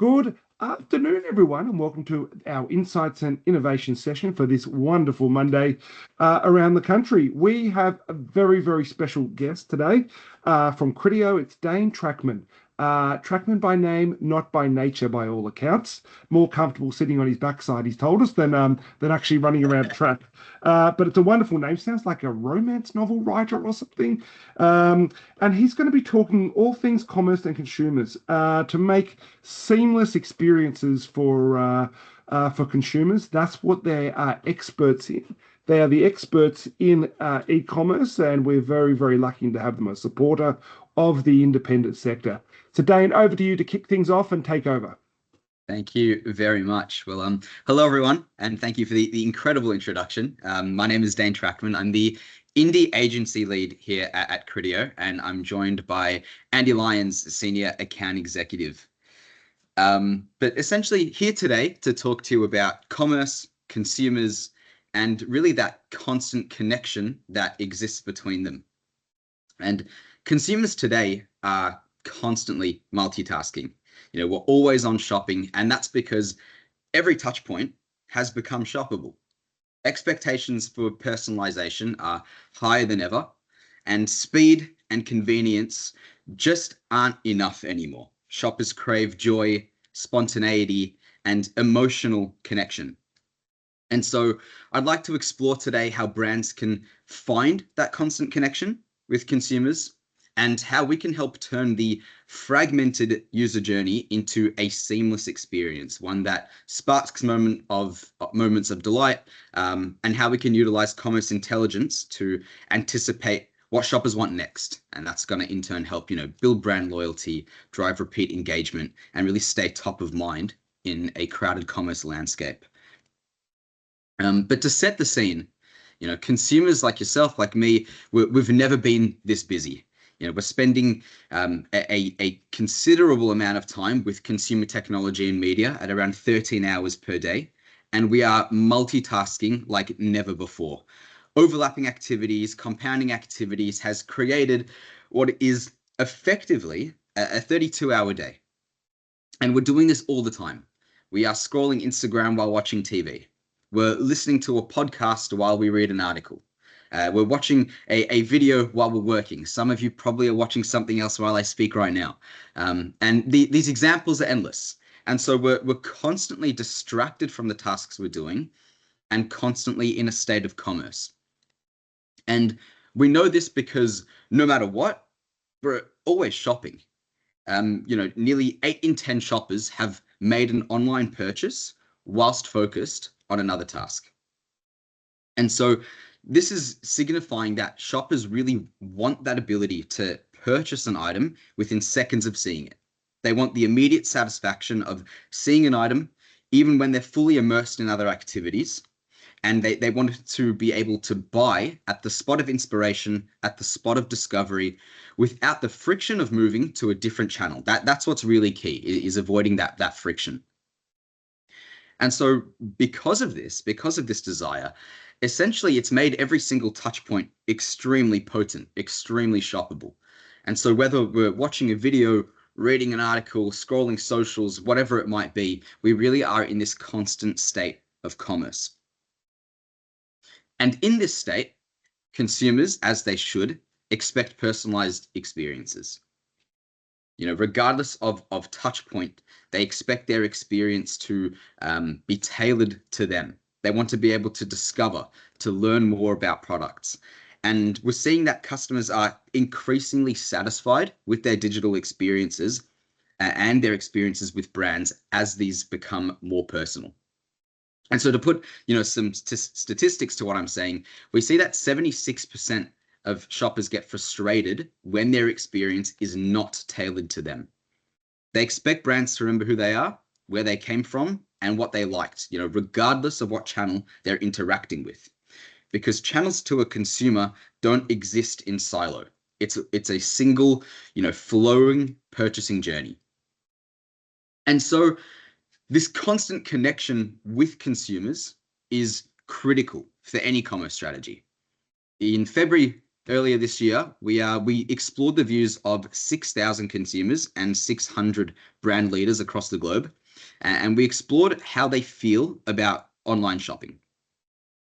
Good afternoon, everyone, and welcome to our Insights and Innovation session for this wonderful Monday around the country. We have a very, very special guest today from CRITEO. It's Dane Trackman. Trackman by name, not by nature, by all accounts. More comfortable sitting on his backside, he's told us, than actually running around a track. But it's a wonderful name. Sounds like a romance novel writer or something. And he's going to be talking all things commerce and consumers to make seamless experiences for consumers. That's what they are experts in. They are the experts in e-commerce, and we're very, very lucky to have them as a supporter of the independent sector. So, Dane, over to you to kick things off and take over. Thank you very much. Well, hello, everyone, and thank you for the incredible introduction. My name is Dane Trackman. I'm the indie agency lead here at CRITEO, and I'm joined by Andy Lyons, Senior Account Executive. But essentially here today to talk to you about commerce, consumers, and really that constant connection that exists between them. And consumers today are constantly multitasking. We're always on shopping, and that's because every touch point has become shoppable. Expectations for personalisation are higher than ever, and speed and convenience just aren't enough anymore. Shoppers crave joy, spontaneity, and emotional connection. And so I'd like to explore today how brands can find that constant connection with consumers and how we can help turn the fragmented user journey into a seamless experience, one that sparks moments of delight, and how we can utilize commerce intelligence to anticipate what shoppers want next. And that's going to in turn help, build brand loyalty, drive repeat engagement, and really stay top of mind in a crowded commerce landscape. But to set the scene, consumers like yourself, like me, we've never been this busy. We're spending a considerable amount of time with consumer technology and media at around 13 hours per day, and we are multitasking like never before. Overlapping activities, compounding activities has created what is effectively a 32-hour day. And we're doing this all the time. We are scrolling Instagram while watching TV. We're listening to a podcast while we read an article. We're watching a video while we're working. Some of you probably are watching something else while I speak right now. And these examples are endless. And so we're constantly distracted from the tasks we're doing and constantly in a state of commerce. And we know this because no matter what, we're always shopping. Nearly 8 in 10 shoppers have made an online purchase whilst focused on another task. And so this is signifying that shoppers really want that ability to purchase an item within seconds of seeing it. They want the immediate satisfaction of seeing an item, even when they're fully immersed in other activities. And they want to be able to buy at the spot of inspiration, at the spot of discovery, without the friction of moving to a different channel. That's what's really key, is avoiding that friction. And so because of this desire, essentially it's made every single touch point extremely potent, extremely shoppable. And so whether we're watching a video, reading an article, scrolling socials, whatever it might be, we really are in this constant state of commerce. And in this state, consumers, as they should, expect personalized experiences. Regardless of touch point, they expect their experience to be tailored to them. They want to be able to discover, to learn more about products. And we're seeing that customers are increasingly satisfied with their digital experiences and their experiences with brands as these become more personal. And so to put, some statistics to what I'm saying, we see that 76% of shoppers get frustrated when their experience is not tailored to them. They expect brands to remember who they are, where they came from, and what they liked, regardless of what channel they're interacting with. Because channels to a consumer don't exist in silo. It's a single, flowing purchasing journey. And so this constant connection with consumers is critical for any commerce strategy. In February earlier this year, we explored the views of 6,000 consumers and 600 brand leaders across the globe, and we explored how they feel about online shopping.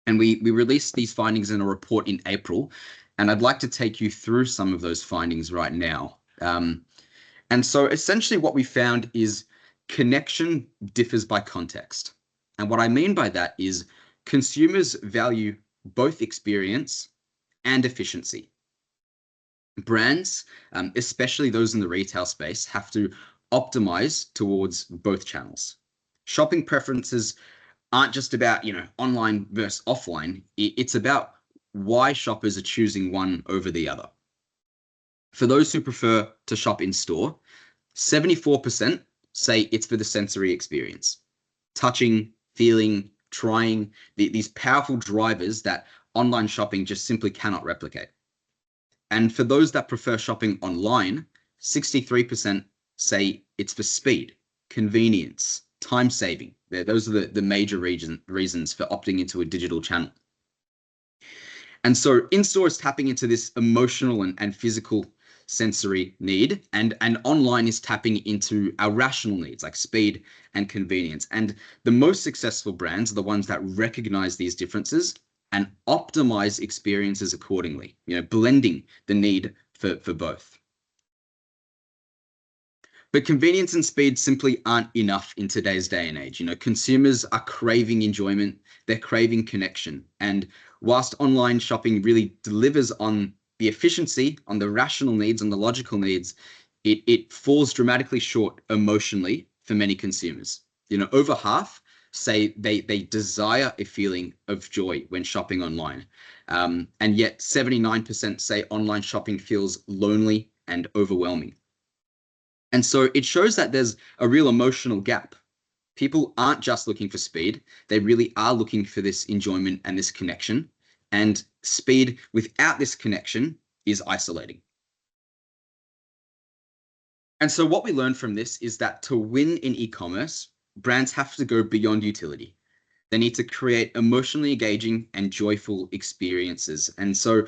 And we released these findings in a report in April, and I'd like to take you through some of those findings right now. And so essentially what we found is connection differs by context. And what I mean by that is consumers value both experience and efficiency. Brands, especially those in the retail space, have to optimize towards both channels. Shopping preferences aren't just about, online versus offline. It's about why shoppers are choosing one over the other. For those who prefer to shop in store, 74% say it's for the sensory experience. Touching, feeling, trying, these powerful drivers that online shopping just simply cannot replicate. And for those that prefer shopping online, 63% say it's for speed, convenience, time saving. Those are the major reasons for opting into a digital channel. And so in-store is tapping into this emotional and physical sensory need, and online is tapping into our rational needs like speed and convenience. And the most successful brands are the ones that recognize these differences and optimize experiences accordingly, blending the need for both. But convenience and speed simply aren't enough in today's day and age. Consumers are craving enjoyment, they're craving connection. And whilst online shopping really delivers on the efficiency, on the rational needs, on the logical needs, it falls dramatically short emotionally for many consumers. Over half say they desire a feeling of joy when shopping online. And yet 79% say online shopping feels lonely and overwhelming. And so it shows that there's a real emotional gap. People aren't just looking for speed. They really are looking for this enjoyment and this connection. And speed without this connection is isolating. And so what we learned from this is that to win in e-commerce, brands have to go beyond utility. They need to create emotionally engaging and joyful experiences. And so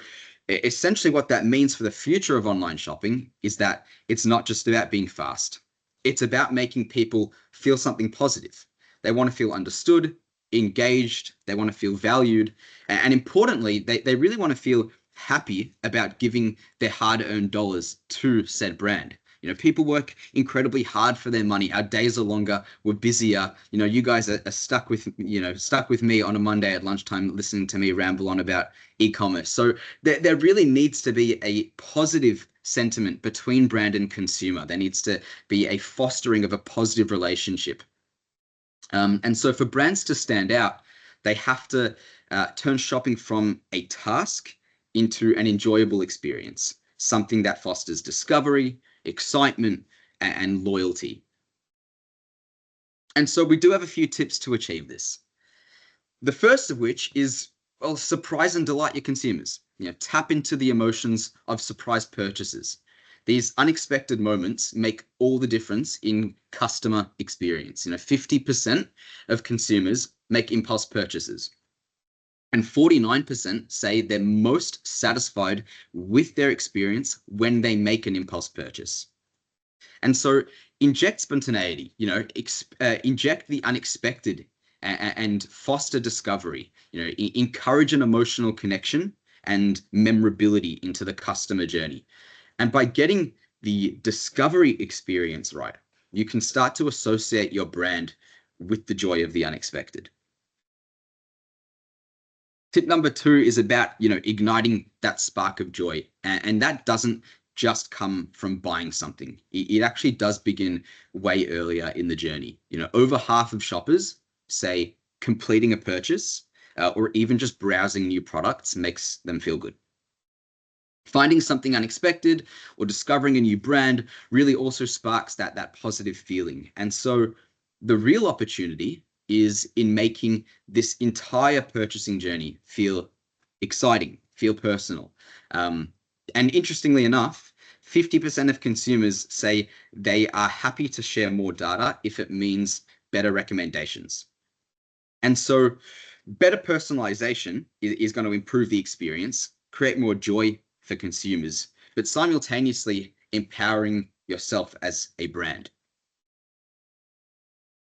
essentially what that means for the future of online shopping is that it's not just about being fast. It's about making people feel something positive. They want to feel understood, engaged, they want to feel valued, and importantly, they really want to feel happy about giving their hard-earned dollars to said brand. People work incredibly hard for their money. Our days are longer. We're busier. You guys are stuck with me on a Monday at lunchtime, listening to me ramble on about e-commerce. So there really needs to be a positive sentiment between brand and consumer. There needs to be a fostering of a positive relationship. And so for brands to stand out, they have to turn shopping from a task into an enjoyable experience, something that fosters discovery, excitement, and loyalty. And so we do have a few tips to achieve this. The first of which is, surprise and delight your consumers. Tap into the emotions of surprise purchases. These unexpected moments make all the difference in customer experience. 50% of consumers make impulse purchases. And 49% say they're most satisfied with their experience when they make an impulse purchase. And so inject spontaneity, inject the unexpected and foster discovery, encourage an emotional connection and memorability into the customer journey. And by getting the discovery experience right, you can start to associate your brand with the joy of the unexpected. Tip number 2 is about, igniting that spark of joy. And that doesn't just come from buying something. It actually does begin way earlier in the journey. Over half of shoppers say completing a purchase or even just browsing new products makes them feel good. Finding something unexpected or discovering a new brand really also sparks that positive feeling. And so the real opportunity is in making this entire purchasing journey feel exciting, feel personal. And interestingly enough, 50% of consumers say they are happy to share more data if it means better recommendations. And so better personalization is going to improve the experience, create more joy for consumers, but simultaneously empowering yourself as a brand.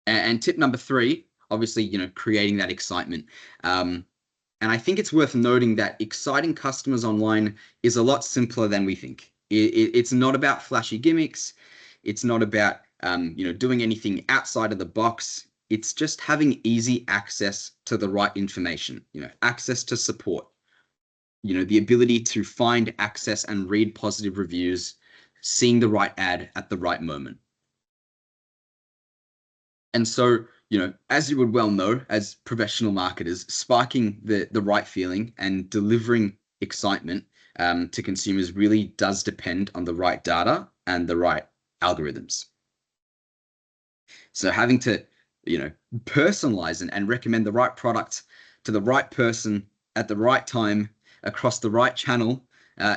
And tip number 3, obviously, creating that excitement. And I think it's worth noting that exciting customers online is a lot simpler than we think. It's not about flashy gimmicks. It's not about doing anything outside of the box. It's just having easy access to the right information, access to support, the ability to find, access, and read positive reviews, seeing the right ad at the right moment. And so, as you would well know, as professional marketers, sparking the right feeling and delivering excitement to consumers really does depend on the right data and the right algorithms. So having to, personalize and recommend the right product to the right person at the right time across the right channel,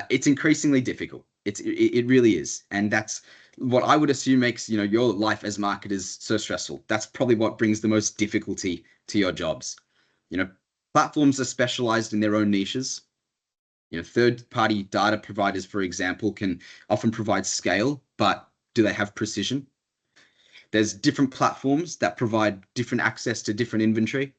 it's increasingly difficult. It really is. And that's what I would assume makes, your life as marketers so stressful. That's probably what brings the most difficulty to your jobs. Platforms are specialized in their own niches. Third-party data providers, for example, can often provide scale, but do they have precision? There's different platforms that provide different access to different inventory.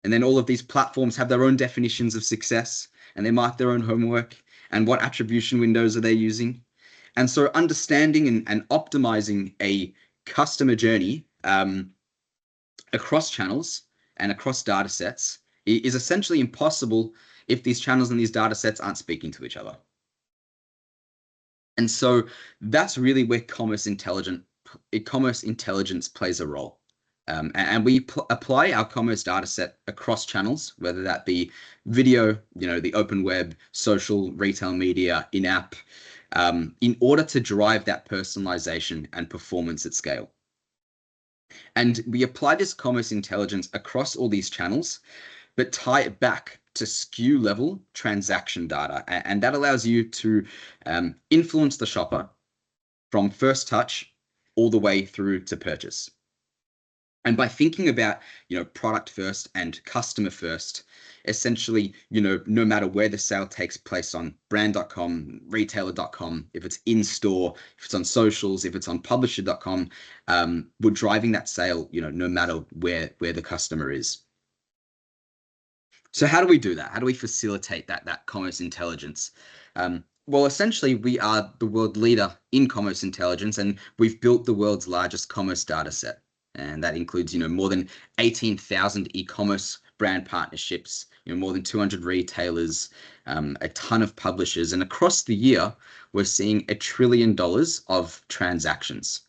And then all of these platforms have their own definitions of success, and they mark their own homework and what attribution windows are they using. And so understanding and optimizing a customer journey across channels and across data sets is essentially impossible if these channels and these data sets aren't speaking to each other. And so that's really where commerce intelligence plays a role. And we apply our commerce data set across channels, whether that be video, the open web, social, retail media, in-app, in order to drive that personalization and performance at scale. And we apply this commerce intelligence across all these channels, but tie it back to SKU level transaction data. And that allows you to influence the shopper from first touch all the way through to purchase. And by thinking about, product first and customer first, essentially, no matter where the sale takes place on brand.com, retailer.com, if it's in store, if it's on socials, if it's on publisher.com, we're driving that sale, no matter where the customer is. So how do we do that? How do we facilitate that commerce intelligence? Well, essentially, we are the world leader in commerce intelligence, and we've built the world's largest commerce data set. And that includes, more than 18,000 e-commerce brand partnerships, more than 200 retailers, a ton of publishers. And across the year, we're seeing $1 trillion of transactions.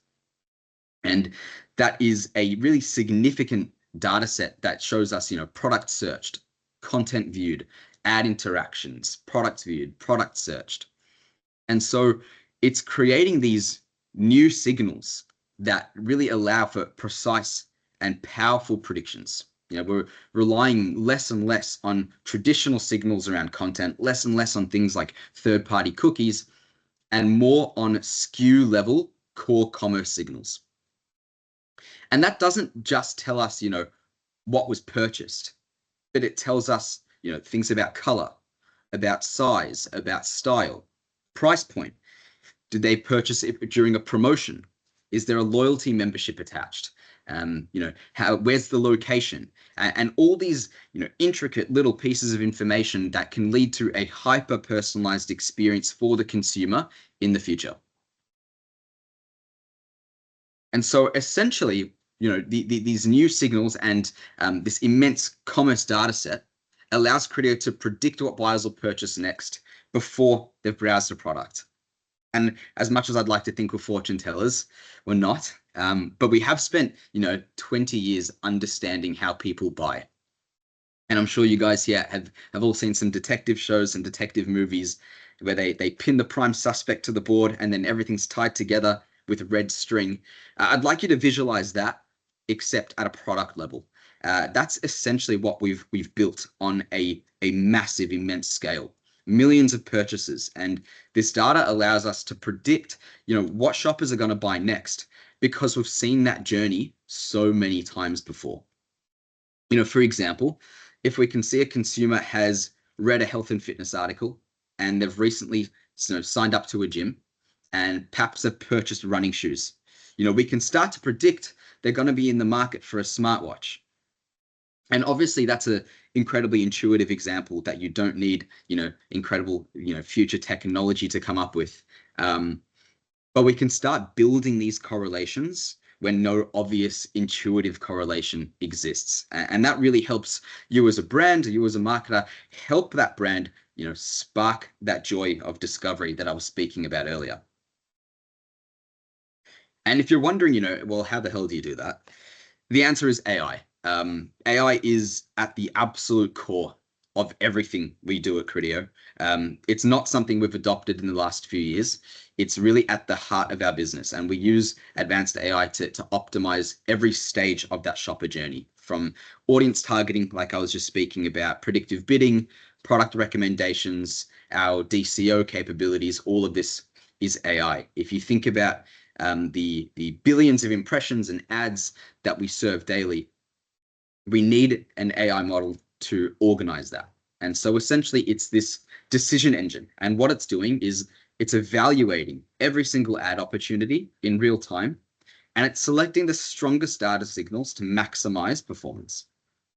And that is a really significant data set that shows us, product searched, content viewed, ad interactions, product viewed, product searched. And so it's creating these new signals that really allow for precise and powerful predictions. We're relying less and less on traditional signals around content, less and less on things like third-party cookies, and more on SKU level core commerce signals. And that doesn't just tell us, what was purchased, but it tells us, things about color, about size, about style, price point. Did they purchase it during a promotion? Is there a loyalty membership attached? Where's the location? And all these, intricate little pieces of information that can lead to a hyper-personalized experience for the consumer in the future. And so essentially, these new signals and this immense commerce data set allows CRITEO to predict what buyers will purchase next before they've browsed a product. And as much as I'd like to think we're fortune tellers, we're not. But we have spent, 20 years understanding how people buy. And I'm sure you guys here have all seen some detective shows and detective movies where they pin the prime suspect to the board and then everything's tied together with red string. I'd like you to visualize that, except at a product level. That's essentially what we've built on a massive, immense scale. Millions of purchases, and this data allows us to predict, what shoppers are going to buy next, because we've seen that journey so many times before. For example, if we can see a consumer has read a health and fitness article and they've recently signed up to a gym and perhaps have purchased running shoes. We can start to predict they're going to be in the market for a smartwatch. And obviously that's an incredibly intuitive example that you don't need, incredible, future technology to come up with. But we can start building these correlations when no obvious intuitive correlation exists. And that really helps you as a brand, you as a marketer, help that brand, spark that joy of discovery that I was speaking about earlier. And if you're wondering, well, how the hell do you do that? The answer is AI. AI is at the absolute core of everything we do at CRITEO. It's not something we've adopted in the last few years. It's really at the heart of our business, and we use advanced AI to optimize every stage of that shopper journey, from audience targeting, like I was just speaking about, predictive bidding, product recommendations, our DCO capabilities. All of this is AI. If you think about the billions of impressions and ads that we serve daily, we need an AI model to organize that. And so essentially it's this decision engine. And what it's doing is it's evaluating every single ad opportunity in real time, and it's selecting the strongest data signals to maximize performance.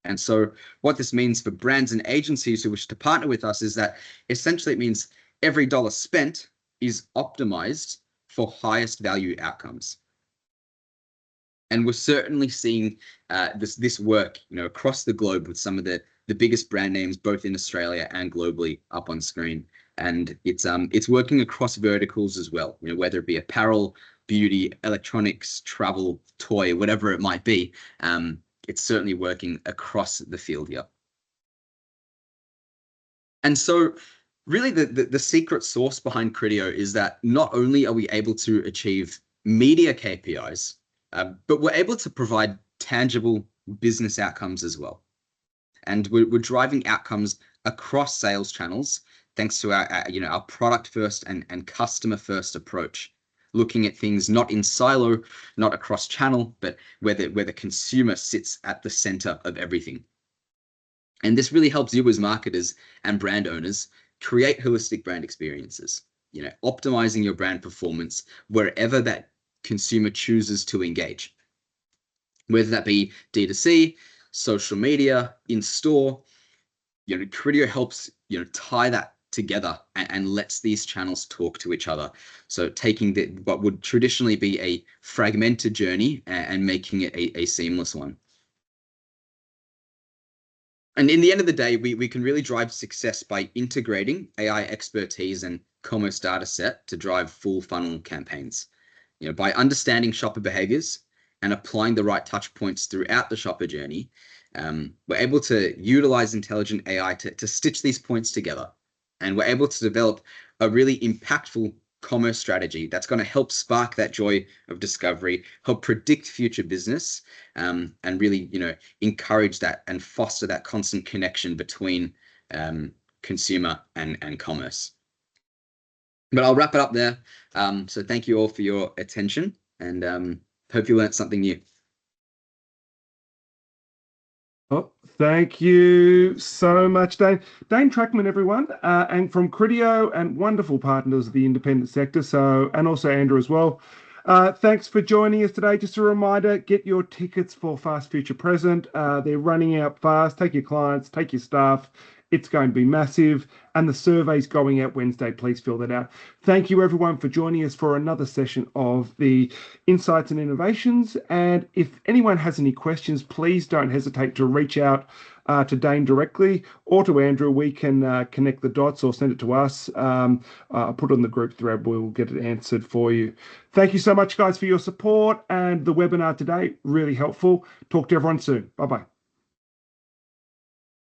And so what this means for brands and agencies who wish to partner with us is that essentially it means every dollar spent is optimized for highest value outcomes. And we're certainly seeing this work, across the globe with some of the biggest brand names, both in Australia and globally, up on screen. And it's working across verticals as well, whether it be apparel, beauty, electronics, travel, toy, whatever it might be. It's certainly working across the field here. And so really the secret sauce behind CRITEO is that not only are we able to achieve media KPIs, but we're able to provide tangible business outcomes as well. And we're driving outcomes across sales channels thanks to our product first and customer first approach, looking at things not in silo, not across channel, but where the consumer sits at the center of everything. And this really helps you as marketers and brand owners create holistic brand experiences, optimizing your brand performance wherever that consumer chooses to engage, whether that be D2C, social media, in store. CRITEO helps tie that together and lets these channels talk to each other. So taking what would traditionally be a fragmented journey and making it a seamless one. And in the end of the day, we can really drive success by integrating AI expertise and commerce data set to drive full funnel campaigns. By understanding shopper behaviors and applying the right touch points throughout the shopper journey, we're able to utilize intelligent AI to stitch these points together. And we're able to develop a really impactful commerce strategy that's going to help spark that joy of discovery, help predict future business, and really, encourage that and foster that constant connection between consumer and commerce. But I'll wrap it up there. So thank you all for your attention, and hope you learned something new. Oh, thank you so much, Dane. Dane Trackman, everyone, and from CRITEO and wonderful partners of the independent sector, and also Andrew as well. Thanks for joining us today. Just a reminder, get your tickets for Fast Future Present. They're running out fast. Take your clients, take your staff. It's going to be massive. And the survey's going out Wednesday. Please fill that out. Thank you, everyone, for joining us for another session of the Insights and Innovations. And if anyone has any questions, please don't hesitate to reach out to Dane directly or to Andrew. We can connect the dots or send it to us. I'll put it on the group thread. We'll get it answered for you. Thank you so much, guys, for your support. And the webinar today, really helpful. Talk to everyone soon. Bye-bye.